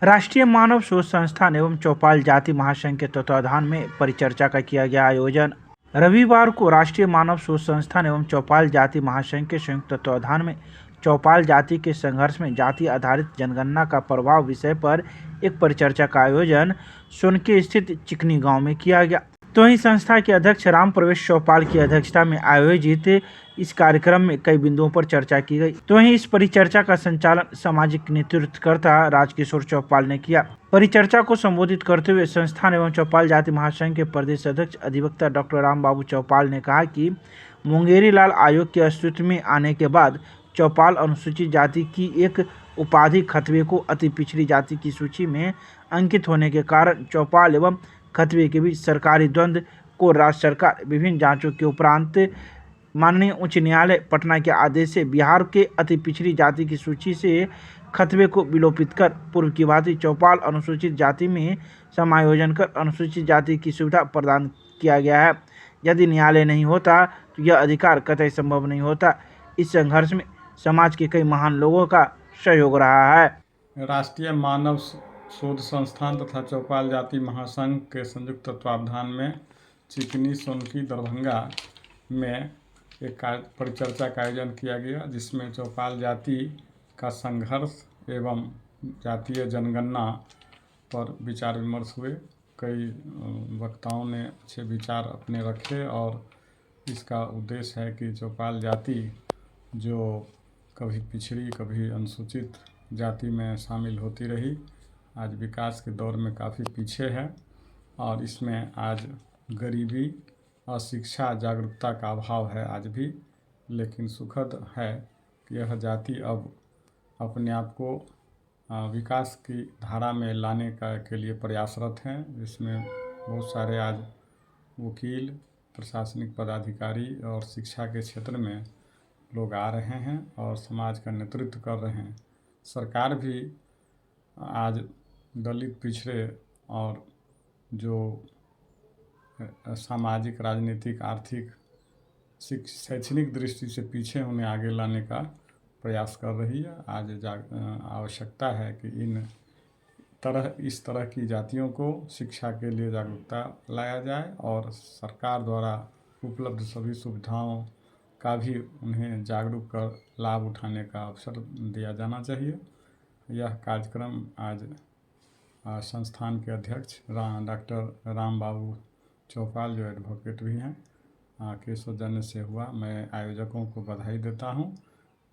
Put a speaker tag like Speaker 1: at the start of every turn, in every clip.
Speaker 1: राष्ट्रीय मानव शोध संस्थान एवं चौपाल जाति महासंघ के तत्वाधान में परिचर्चा का किया गया आयोजन। रविवार को राष्ट्रीय मानव शोध संस्थान एवं चौपाल जाति महासंघ के संयुक्त तत्वाधान में चौपाल जाति के संघर्ष में जाति आधारित जनगणना का प्रभाव विषय पर एक परिचर्चा का आयोजन सोनके स्थित चिकनी गांव में किया गया। तो वहीं संस्था के अध्यक्ष राम प्रवेश चौपाल की अध्यक्षता में आयोजित इस कार्यक्रम में कई बिंदुओं पर चर्चा की गई। तो वहीं इस परिचर्चा का संचालन सामाजिक नेतृत्वकर्ता राजकिशोर चौपाल ने किया। परिचर्चा को संबोधित करते हुए संस्थान एवं चौपाल जाति महासंघ के प्रदेश अध्यक्ष अधिवक्ता डॉक्टर राम बाबू चौपाल ने कहा कि मुंगेरी लाल आयोग के अस्तित्व में आने के बाद चौपाल अनुसूचित जाति की एक उपाधि खतवे को अति पिछड़ी जाति की सूची में अंकित होने के कारण चौपाल एवं खतवे के बीच सरकारी द्वंद्व को राज्य सरकार विभिन्न जांचों के उपरांत माननीय उच्च न्यायालय पटना के आदेश से बिहार के अति पिछड़ी जाति की सूची से खतवे को विलोपित कर पूर्व की भांति चौपाल अनुसूचित जाति में समायोजन कर अनुसूचित जाति की सुविधा प्रदान किया गया है। यदि न्यायालय नहीं होता तो यह अधिकार कतई संभव नहीं होता। इस संघर्ष में समाज के कई महान लोगों का सहयोग रहा है।
Speaker 2: राष्ट्रीय मानव शोध संस्थान तथा चौपाल जाति महासंघ के संयुक्त तत्वावधान में चिकनी सोनकी दरभंगा में एक परिचर्चा का आयोजन किया गया, जिसमें चौपाल जाति का संघर्ष एवं जातीय जनगणना पर विचार विमर्श हुए। कई वक्ताओं ने अच्छे विचार अपने रखे और इसका उद्देश्य है कि चौपाल जाति जो कभी पिछड़ी कभी अनुसूचित जाति में शामिल होती रही, आज विकास के दौर में काफ़ी पीछे है और इसमें आज गरीबी और शिक्षा जागरूकता का अभाव है आज भी। लेकिन सुखद है कि यह जाति अब अपने आप को विकास की धारा में लाने के लिए प्रयासरत हैं, जिसमें बहुत सारे आज वकील, प्रशासनिक पदाधिकारी और शिक्षा के क्षेत्र में लोग आ रहे हैं और समाज का नेतृत्व कर रहे हैं। सरकार भी आज दलित, पिछड़े और जो सामाजिक, राजनीतिक, आर्थिक, शैक्षणिक दृष्टि से पीछे उन्हें आगे लाने का प्रयास कर रही है। आज आवश्यकता है कि इस तरह की जातियों को शिक्षा के लिए जागरूकता लाया जाए और सरकार द्वारा उपलब्ध सभी सुविधाओं का भी उन्हें जागरूक कर लाभ उठाने का अवसर दिया जाना चाहिए। यह कार्यक्रम आज संस्थान के अध्यक्ष डॉक्टर राम बाबू चौपाल, जो एडवोकेट भी हैं, के सौजन्य से हुआ। मैं आयोजकों को बधाई देता हूं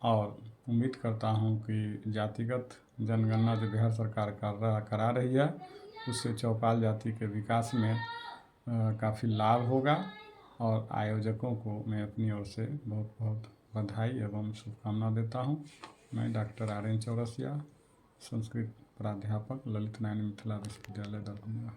Speaker 2: और उम्मीद करता हूं कि जातिगत जनगणना जो बिहार सरकार करा रही है, उससे चौपाल जाति के विकास में काफ़ी लाभ होगा और आयोजकों को मैं अपनी ओर से बहुत बहुत बधाई एवं शुभकामना देता हूं। मैं डॉक्टर RN चौरसिया, संस्कृत प्राध्यापक, ललित नारायण मिथिला विश्वविद्यालय दरभंगा।